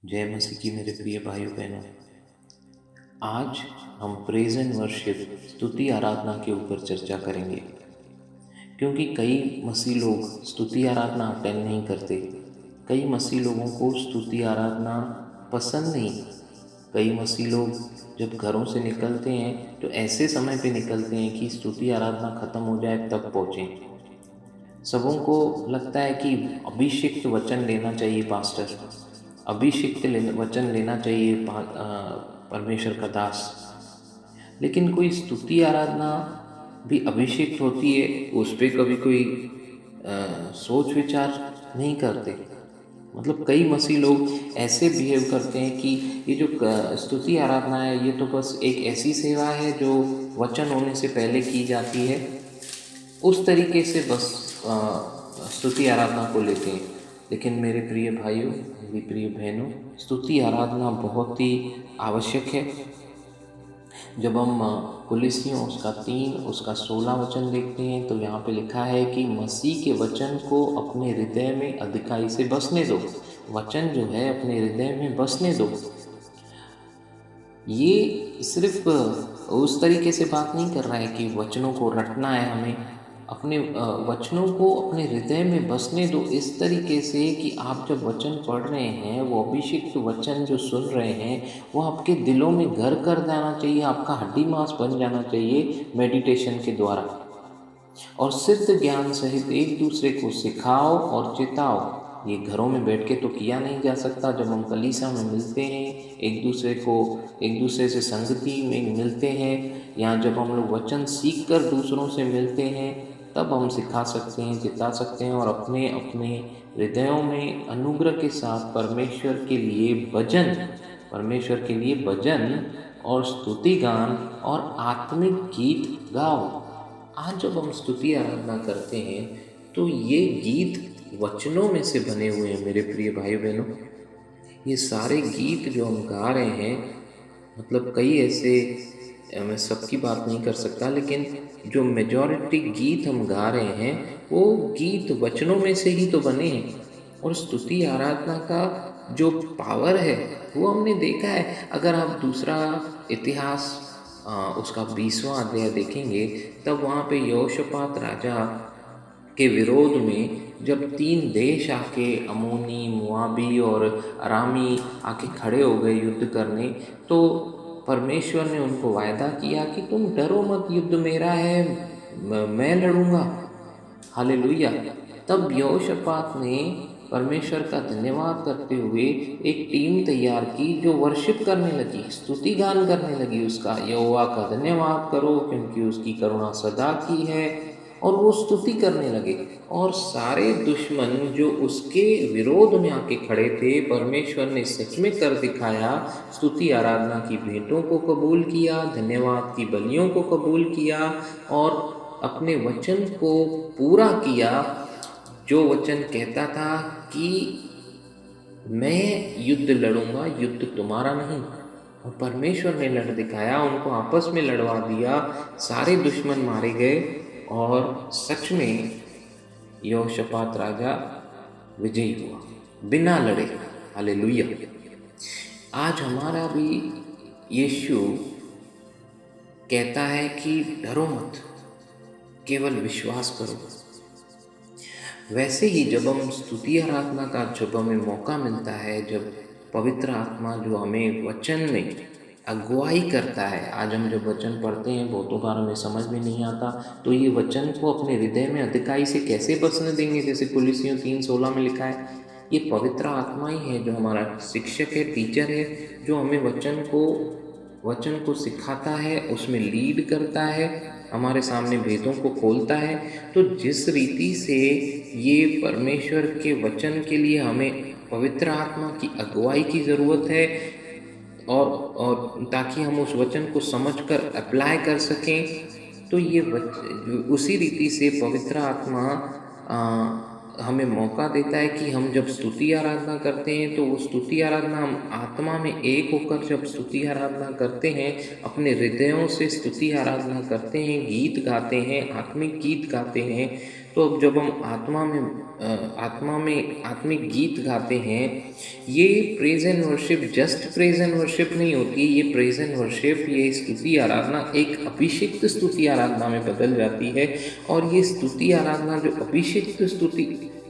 जय मसीह की मेरे प्रिय भाइयों बहनों। आज हम प्रेज एंड वर्शिप स्तुति आराधना के ऊपर चर्चा करेंगे, क्योंकि कई मसीह लोग स्तुति आराधना अटेंड नहीं करते। कई मसीह लोगों को स्तुति आराधना पसंद नहीं। कई मसीह लोग जब घरों से निकलते हैं तो ऐसे समय पे निकलते हैं कि स्तुति आराधना ख़त्म हो जाए तब पहुँचें। सबों को लगता है कि अभिषिक्त वचन लेना चाहिए पास्टर, अभिषिक्त वचन लेना चाहिए परमेश्वर का दास। लेकिन कोई स्तुति आराधना भी अभिषिक्त होती है, उस पर कभी कोई सोच विचार नहीं करते। मतलब कई मसीह लोग ऐसे बिहेव करते हैं कि ये जो स्तुति आराधना है ये तो बस एक ऐसी सेवा है जो वचन होने से पहले की जाती है, उस तरीके से बस स्तुति आराधना को लेते हैं। लेकिन मेरे प्रिय भाइयों, मेरी प्रिय बहनों, स्तुति आराधना बहुत ही आवश्यक है। जब हम कुलिसियों उसका 3 उसका 16 वचन देखते हैं तो यहाँ पे लिखा है कि मसीह के वचन को अपने हृदय में अधिकाई से बसने दो। वचन जो है अपने हृदय में बसने दो। ये सिर्फ उस तरीके से बात नहीं कर रहा है कि वचनों को रटना है हमें, अपने वचनों को अपने हृदय में बसने दो इस तरीके से कि आप जब वचन पढ़ रहे हैं, वो अभिषिक्त वचन जो सुन रहे हैं वो आपके दिलों में घर कर जाना चाहिए, आपका हड्डी मांस बन जाना चाहिए मेडिटेशन के द्वारा। और सिद्ध ज्ञान सहित एक दूसरे को सिखाओ और चिताओ। ये घरों में बैठ के तो किया नहीं जा सकता। जब हम कलीसिया में मिलते हैं, एक दूसरे से संगति में मिलते हैं, या जब हम लोग वचन सीख कर दूसरों से मिलते हैं, तब हम सिखा सकते हैं, चिता सकते हैं और अपने अपने हृदयों में अनुग्रह के साथ परमेश्वर के लिए भजन और स्तुति गान और आत्मिक गीत गाओ। आज जब हम स्तुति आराधना करते हैं तो ये गीत वचनों में से बने हुए हैं। मेरे प्रिय भाई बहनों, ये सारे गीत जो हम गा रहे हैं, मतलब कई ऐसे, मैं सबकी बात नहीं कर सकता, लेकिन जो मेजॉरिटी गीत हम गा रहे हैं वो गीत वचनों में से ही तो बने हैं। और स्तुति आराधना का जो पावर है वो हमने देखा है। अगर आप दूसरा इतिहास उसका 20वां अध्याय देखेंगे, तब वहाँ पे यहोशापात राजा के विरोध में जब 3 देश आके, अमोनी, मुआबी और अरामी आके खड़े हो गए युद्ध करने, तो परमेश्वर ने उनको वायदा किया कि तुम डरो मत, युद्ध मेरा है, मैं लड़ूंगा। हालेलुया। तब यहोशापात ने परमेश्वर का धन्यवाद करते हुए एक टीम तैयार की जो वर्शिप करने लगी, स्तुति गान करने लगी उसका, यहोवा का धन्यवाद करो क्योंकि उसकी करुणा सदा की है। और वो स्तुति करने लगे और सारे दुश्मन जो उसके विरोध में आके खड़े थे, परमेश्वर ने सच में कर दिखाया। स्तुति आराधना की भेंटों को कबूल किया, धन्यवाद की बलियों को कबूल किया और अपने वचन को पूरा किया, जो वचन कहता था कि मैं युद्ध लड़ूंगा, युद्ध तुम्हारा नहीं। और परमेश्वर ने लड़ दिखाया, उनको आपस में लड़वा दिया, सारे दुश्मन मारे गए और सच में यहोशापात राजा विजयी हुआ बिना लड़े। हालेलुया। आज हमारा भी यीशु कहता है कि डरो मत, केवल विश्वास करो। वैसे ही जब हम स्तुति आराधना का जब हमें मौका मिलता है, जब पवित्र आत्मा जो हमें वचन में अगुवाई करता है, आज हम जब वचन पढ़ते हैं बहुतों बार हमें समझ में नहीं आता, तो ये वचन को अपने हृदय में अधिकाई से कैसे बसने देंगे? जैसे कुलिसियों 3:16 में लिखा है, ये पवित्र आत्मा ही है जो हमारा शिक्षक है, टीचर है, जो हमें वचन को सिखाता है, उसमें लीड करता है, हमारे सामने भेदों को खोलता है। तो जिस रीति से ये परमेश्वर के वचन के लिए हमें पवित्र आत्मा की अगुवाई की ज़रूरत है, और ताकि हम उस वचन को समझकर अप्लाई कर सकें, तो ये उसी रीति से पवित्र आत्मा हमें मौका देता है कि हम जब स्तुति आराधना करते हैं तो वो स्तुति आराधना हम आत्मा में एक होकर जब स्तुति आराधना करते हैं, अपने हृदयों से स्तुति आराधना करते हैं, गीत गाते हैं, आत्मिक गीत गाते हैं, तो अब जब हम आत्मा में आत्मिक गीत गाते हैं, ये praise and worship just praise and worship नहीं होती, ये प्रेज एंड वर्शिप, ये स्तुति आराधना एक अभिषिक्त स्तुति आराधना में बदल जाती है। और ये स्तुति आराधना जो अभिषिक्त स्तुति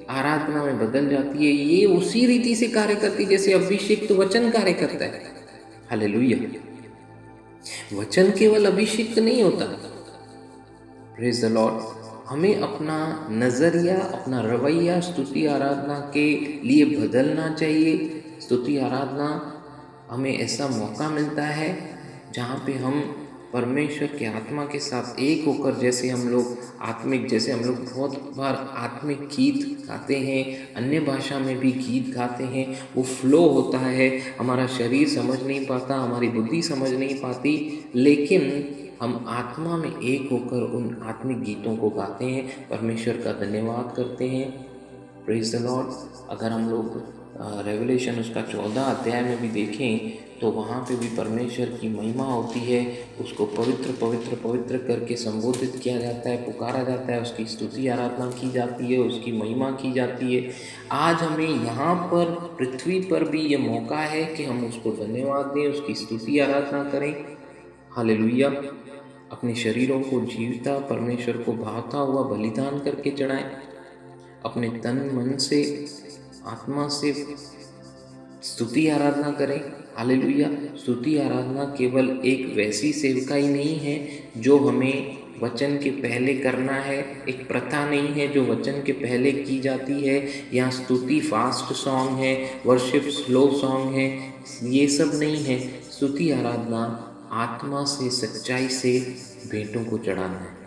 आराधना में बदल जाती है, ये उसी रीति से कार्य करती है जैसे अभिषिक्त वचन कार्य करता है। हालेलुया। वचन केवल अभिषिक्त नहीं होता। Praise the Lord. हमें अपना नज़रिया, अपना रवैया स्तुति आराधना के लिए बदलना चाहिए। स्तुति आराधना हमें ऐसा मौका मिलता है जहाँ पे हम परमेश्वर के आत्मा के साथ एक होकर, जैसे हम लोग बहुत बार आत्मिक गीत गाते हैं, अन्य भाषा में भी गीत गाते हैं, वो फ्लो होता है। हमारा शरीर समझ नहीं पाता, हमारी बुद्धि समझ नहीं पाती, लेकिन हम आत्मा में एक होकर उन आत्मिक गीतों को गाते हैं, परमेश्वर का धन्यवाद करते हैं। Praise the Lord. अगर हम लोग रेवलेशन उसका 14 अध्याय में भी देखें तो वहाँ पे भी परमेश्वर की महिमा होती है, उसको पवित्र पवित्र पवित्र करके संबोधित किया जाता है, पुकारा जाता है, उसकी स्तुति आराधना की जाती है, उसकी महिमा की जाती है। आज हमें यहाँ पर पृथ्वी पर भी ये मौका है कि हम उसको धन्यवाद दें, उसकी स्तुति आराधना करें। हालेलुया। अपने शरीरों को जीवता, परमेश्वर को भावता हुआ बलिदान करके चढ़ाएं। अपने तन मन से, आत्मा से स्तुति आराधना करें। हालेलुया। स्तुति आराधना केवल एक वैसी सेवकाई नहीं है जो हमें वचन के पहले करना है, एक प्रथा नहीं है जो वचन के पहले की जाती है। यहाँ स्तुति फास्ट सॉन्ग है, वर्शिप स्लो सॉन्ग है, ये सब नहीं है। स्तुति आराधना आत्मा से, सच्चाई से भेंटों को चढ़ाना है।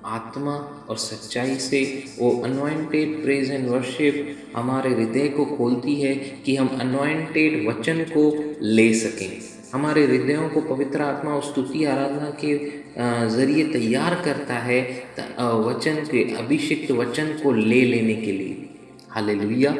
आत्मा और सच्चाई से वो अनॉइंटेड प्रेज एंड वर्शिप हमारे हृदय को खोलती है कि हम अनॉइंटेड वचन को ले सकें। हमारे हृदयों को पवित्र आत्मा उस स्तुति आराधना के ज़रिए तैयार करता है वचन के, अभिषिक्त वचन को ले लेने के लिए। हालेलुया।